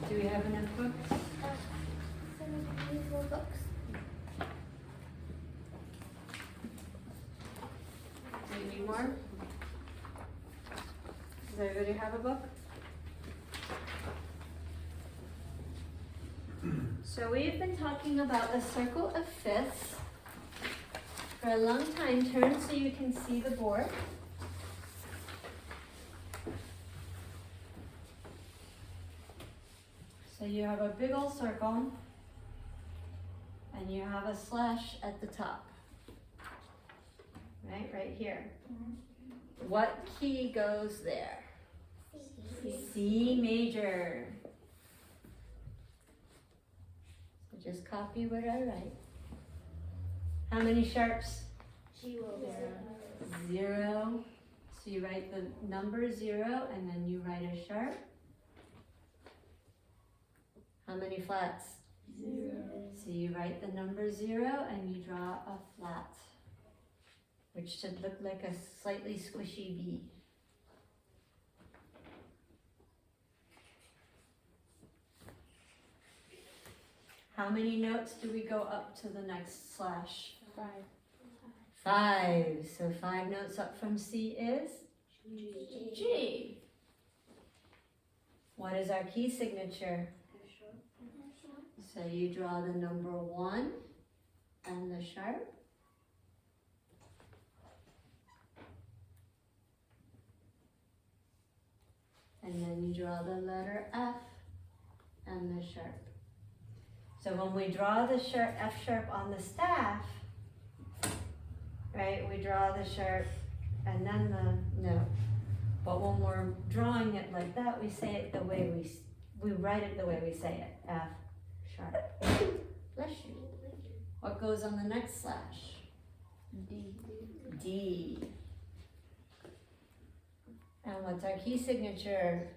Do we have enough books? Some of these little books. Do you need more? Does everybody have a book? So we've been talking about the circle of fifths for a long time. Turn so you can see the board. So you have a big old circle and you have a slash at the top. Right here. What key goes there? C major. So just copy what I write. How many sharps? 0. 0. So you write the number 0 and then you write a sharp. How many flats? 0. So you write the number 0 and you draw a flat, which should look like a slightly squishy B. How many notes do we go up to the next slash? 5. 5. So 5 notes up from C is? G. What is our key signature? So you draw the number 1 and the sharp. And then you draw the letter F and the sharp. So when we draw the sharp, F sharp on the staff, right, we draw the sharp and then the note. But when we're drawing it like that, we say it the way we write it the way we say it. F sharp. Bless you. What goes on the next slash? D. D. And what's our key signature?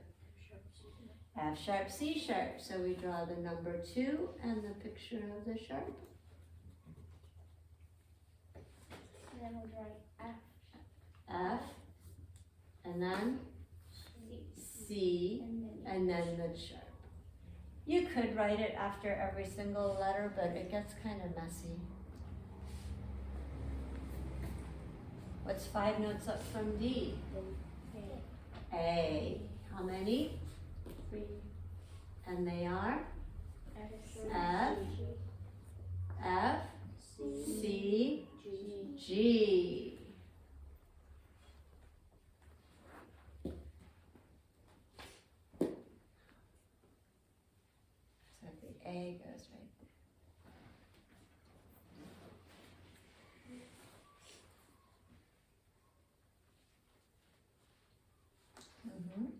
F sharp, C sharp. So we draw the number 2 and the picture of the sharp. And then we'll write F. F. And then C. And then the sharp. You could write it after every single letter, but it gets kind of messy. What's 5 notes up from D? A. How many? 3. And they are F. F, C, G. So the A goes right there.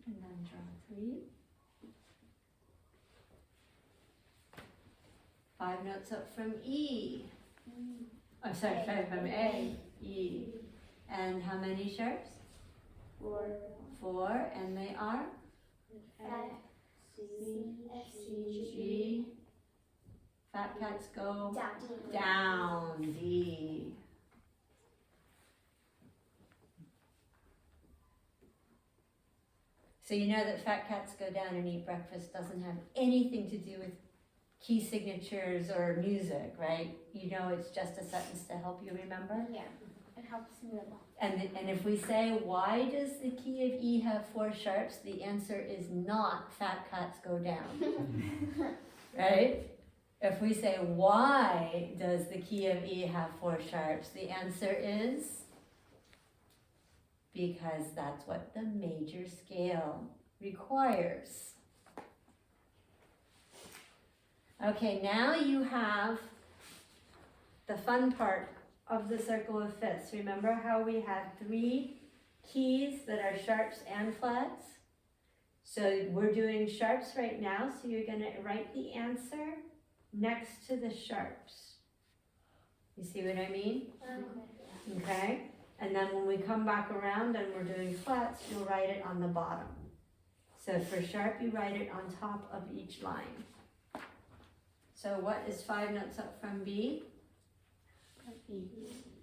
And then draw 3. 5 notes up from E. I'm sorry, 5 from A, E. And how many sharps? 4. 4, and they are F. C. G. Fat cats go Down. down, D. So you know that fat cats go down and eat breakfast doesn't have anything to do with key signatures or music, right? You know it's just a sentence to help you remember. Yeah. It helps me a lot. And if we say, why does the key of E have 4 sharps? The answer is not fat cats go down, right? If we say, why does the key of E have 4 sharps? The answer is because that's what the major scale requires. Okay, now you have the fun part of the circle of fifths. Remember how we had 3 keys that are sharps and flats? So we're doing sharps right now, so you're going to write the answer next to the sharps. You see what I mean? Okay? And then when we come back around and we're doing flats, you'll write it on the bottom. So for sharp, you write it on top of each line. So what is 5 notes up from B?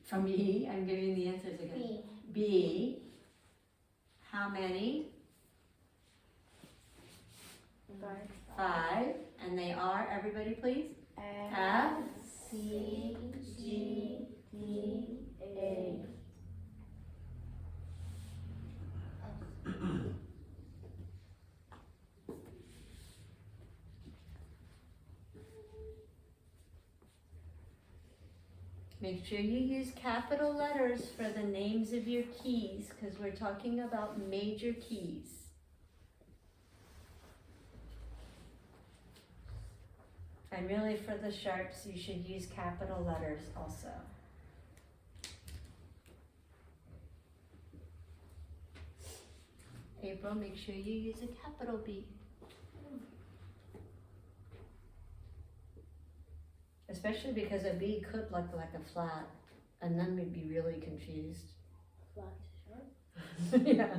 From E, I'm giving the answers again. B. B. How many? 5, and they are, everybody please? F, C, G, D, A. Make sure you use capital letters for the names of your keys, because we're talking about major keys. And really for the sharps, you should use capital letters also. April, make sure you use a capital B. Especially because a B could look like a flat, and then we'd be really confused. Yeah.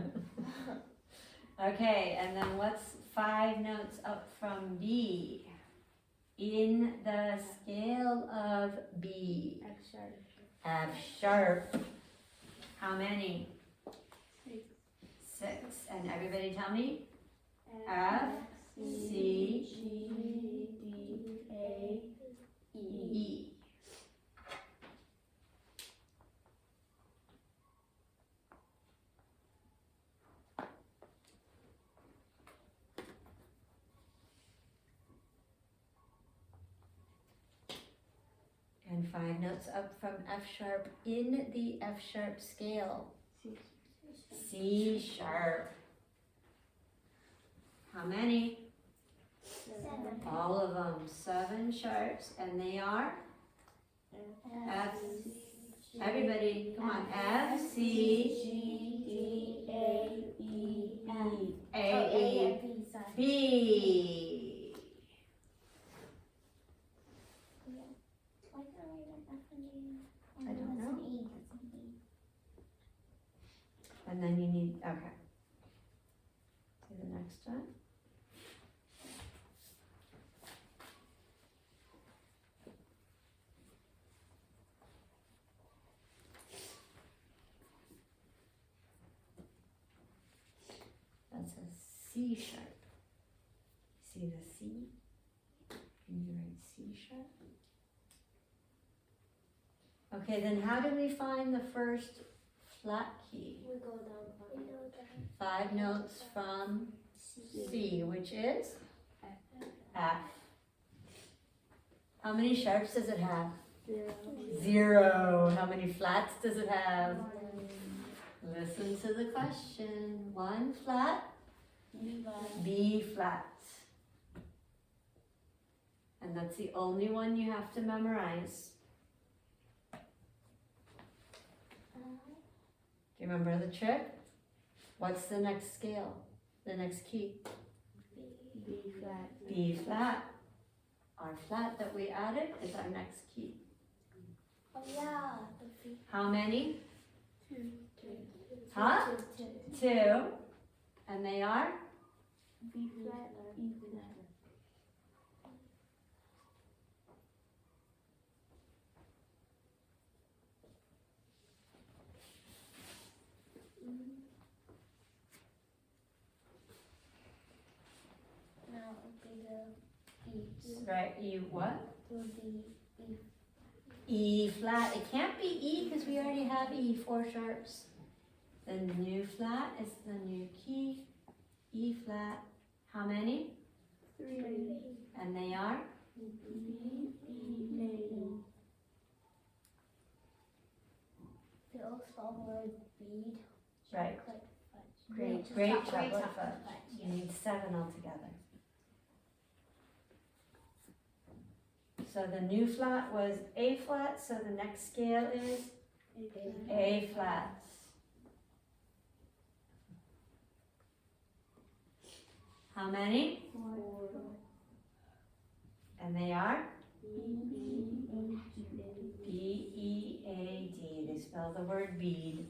Okay, and then what's 5 notes up from B? In the scale of B. F sharp. How many? 6. And everybody tell me? F, C, G, D, A, E. And 5 notes up from F sharp in the F sharp scale. C sharp. How many? 7. All of them. 7 sharps, and they are? F. Everybody, come on. F, C, G, D, A, E, F. A, E, B. Why can't I write an F and E? I don't know. That's an E. That's an E. And then you need, okay. Do the next one. That's a C sharp. See the C? Can you write C sharp? Okay, then how do we find the first flat key? We go down 5 notes from C, which is F. How many sharps does it have? 0. How many flats does it have? Listen to the question. 1 flat, B flat. And that's the only one you have to memorize. Do you remember the trick? What's the next scale? The next key? B flat. B flat. Our flat that we added is our next key. Oh yeah, the B. How many? 2. Huh? 2. 2. And they are? B flat, E flat. Now it would be the E. Right, you what? It would be E. E flat. It can't be E because we already have E, 4 sharps. The new flat is the new key. E flat. How many? 3. And they are? B, E, A. They all spell the word bead. Right. Chocolate fudge. Great, great chocolate fudge. You need 7 altogether. So the new flat was A flat, so the next scale is A flats. How many? 4. And they are? B-E-A-D. B-E-A-D. They spell the word bead.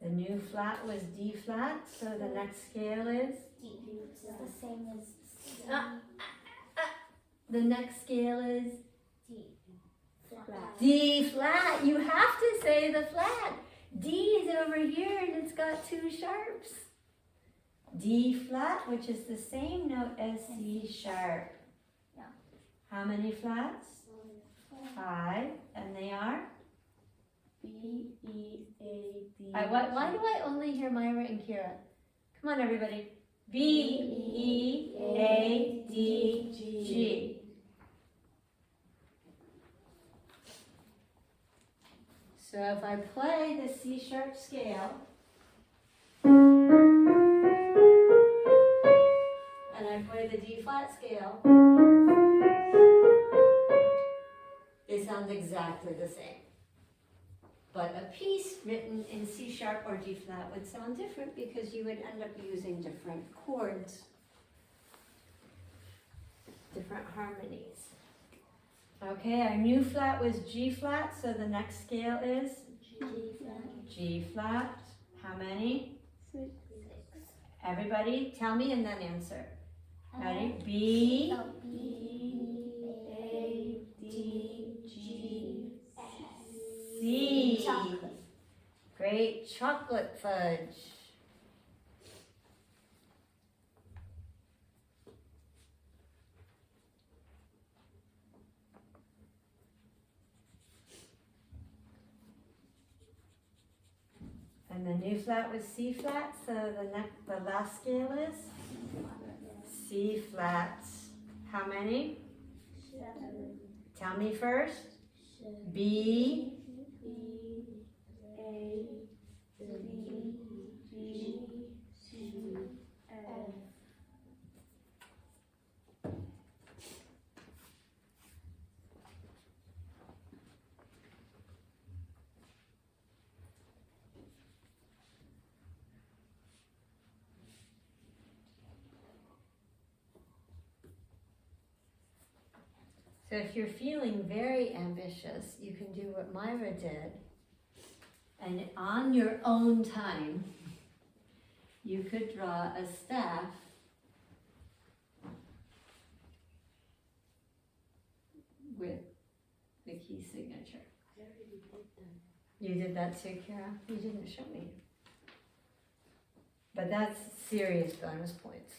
The new flat was D flat, so the next scale is? D. This is the same as C. The next scale is? D. Flat. D flat. You have to say the flat. D is over here and it's got two sharps. D flat, which is the same note as C sharp. Yeah. How many flats? 5, and they are? B, E, A, D. Why do I only hear Myra and Kira? Come on, everybody. B, E, A, D, G. So if I play the C sharp scale, and I play the D flat scale, they sound exactly the same. But a piece written in C sharp or D flat would sound different because you would end up using different chords, different harmonies. Okay, our new flat was G flat, so the next scale is G flat. G flat. How many? 6. 6. Everybody, tell me and then answer. Ready? B, Oh, B, A, D, G, C. Chocolate. Great chocolate fudge. And the new flat was C flat, so the last scale is C flat. How many? 7. Tell me first. B, E, A, D, G, C, F. So if you're feeling very ambitious, you can do what Myra did. And on your own time, you could draw a staff with the key signature. I already did that. You did that too, Kara? You didn't show me. But that's serious bonus points.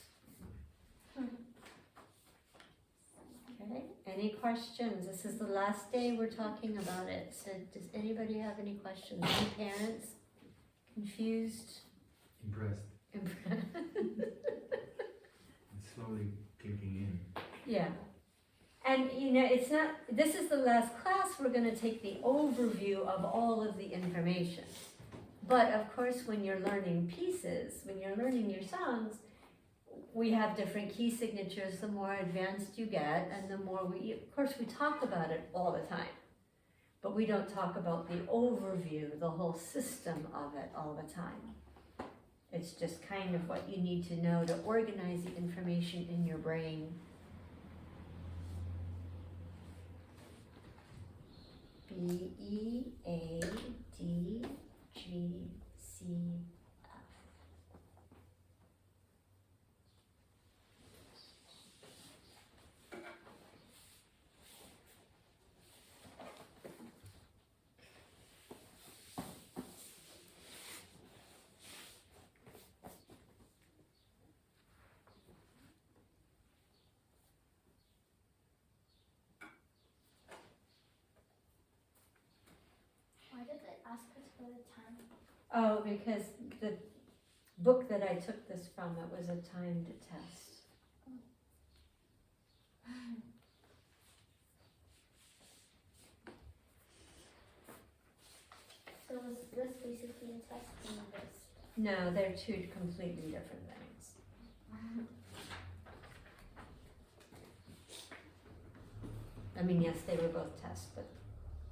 Okay, any questions? This is the last day we're talking about it. So does anybody have any questions? Any parents confused? Impressed. It's slowly kicking in. Yeah. And you know, it's not, this is the last class, we're gonna take the overview of all of the information. But of course, when you're learning pieces, when you're learning your songs, we have different key signatures, the more advanced you get, and the more of course, we talk about it all the time. But we don't talk about the overview, the whole system of it all the time. It's just kind of what you need to know to organize the information in your brain. B, E, A, D, G, C, F. Why did they ask us for the time? Oh, because the book that I took this from, it was a timed test. So was this basically a test and this? No, they're two completely different things. I mean, yes, they were both tests, but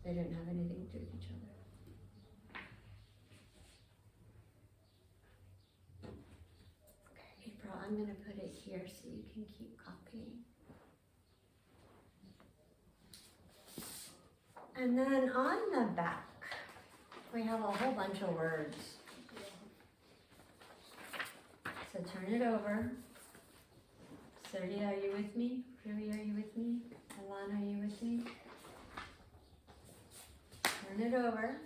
they didn't have anything to do with each other. Okay, April, I'm gonna put it here so you can keep copying. And then on the back, we have a whole bunch of words. So turn it over. Sergey, are you with me? Rui, are you with me? Alana, are you with me? Turn it over.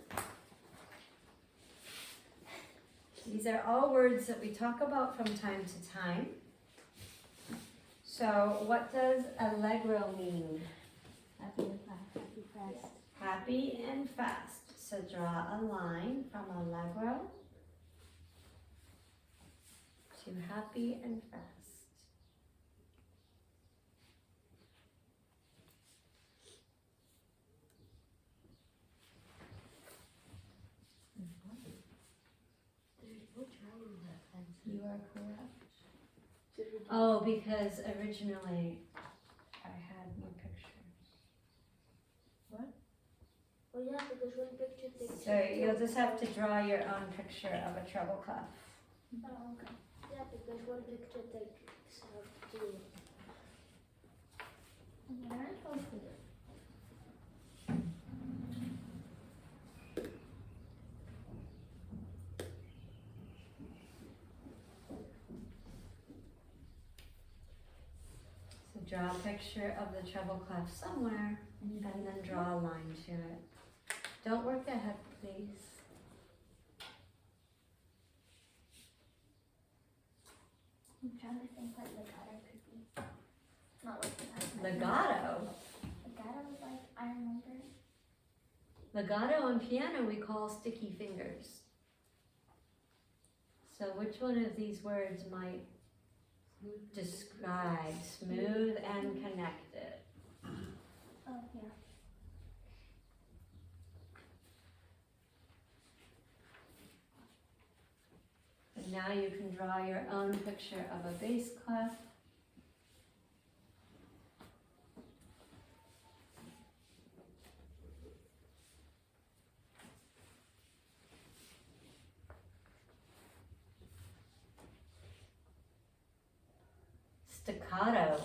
These are all words that we talk about from time to time. So what does allegro mean? Happy and fast. Happy and fast. So draw a line from allegro to happy and fast. You are correct. Oh, because originally I had more pictures. Oh yeah, because one picture takes. So you'll just have to draw your own picture of a treble clef. Oh, okay. Yeah, because one picture takes two. Where are those? So draw a picture of the treble clef somewhere and then draw a line to it. Don't work ahead, please. I'm trying to think what legato could be. Not like that. Legato. Legato is like, I remember. Legato on piano we call sticky fingers. So which one of these words might describe smooth and connected? Oh, yeah. And now you can draw your own picture of a bass clef. Staccato,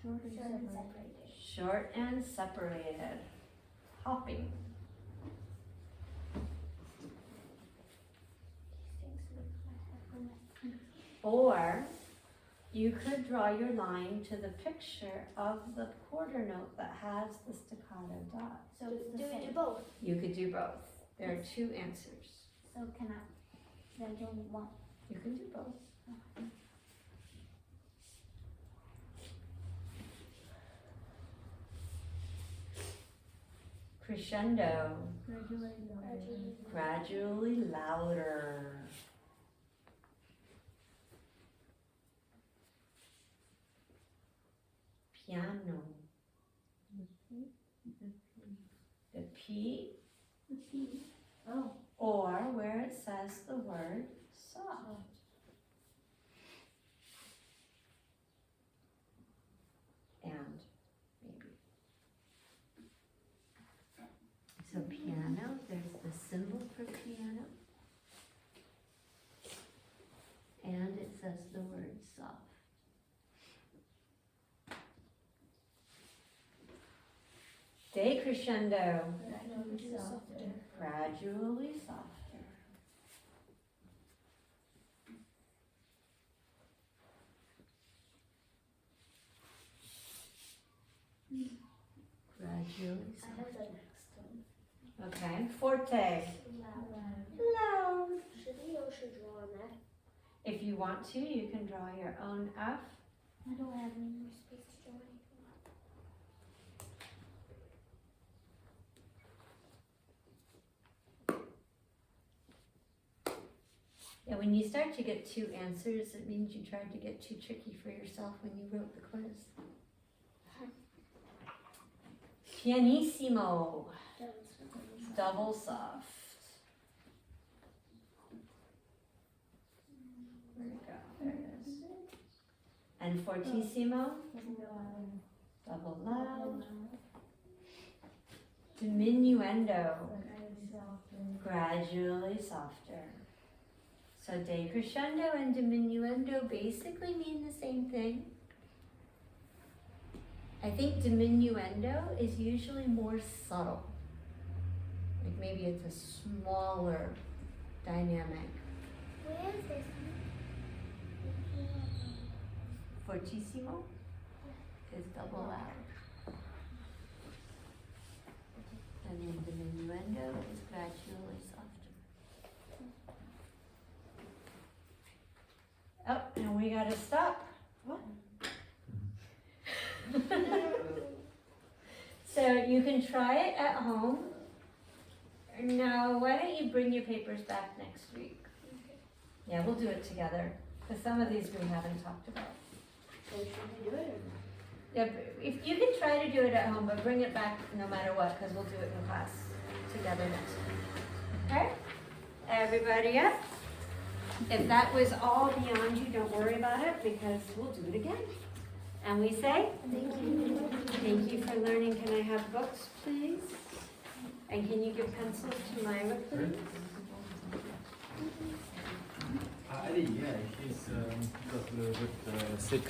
Short and Short and separated. separated. short and separated, hopping. These things look like I have Or you could draw your line to the picture of the quarter note that has the staccato dot. So it's the do we same. do both? You could do both. There are two answers. So can I, then do one? You can do both. Crescendo, gradually louder. Piano, the P, Oh. or where it says the word soft. And maybe. So piano, there's the symbol for piano. And it says the word soft. Decrescendo, gradually softer. Gradually I softer. have the next one. Okay, forte, loud. Should we or should draw on that? If you want to, you can draw your own F. I don't have any more space to draw anything. Yeah, when you start to get two answers, it means you tried to get too tricky for yourself when you wrote the quiz. Pianissimo, double soft. Where'd it go? There it is. And fortissimo, double loud. Diminuendo, gradually softer. So decrescendo and diminuendo basically mean the same thing. I think diminuendo is usually more subtle. Like maybe it's a smaller dynamic. Where is this? Fortissimo is double loud. And then diminuendo is gradually softer. Oh, and we gotta stop. So you can try it at home. Now, why don't you bring your papers back next week? Yeah, we'll do it together, because some of these we haven't talked about. So should we do it Yeah, if you can try to do it at home, but bring it back no matter what, because we'll do it in class together next week. Okay? Everybody up? If that was all beyond you, don't worry about it, because we'll do it again. And we say, thank you for learning. Can I have books, please? And can you give pencils to Myra, please? Ali, yeah, he's got a little bit sick.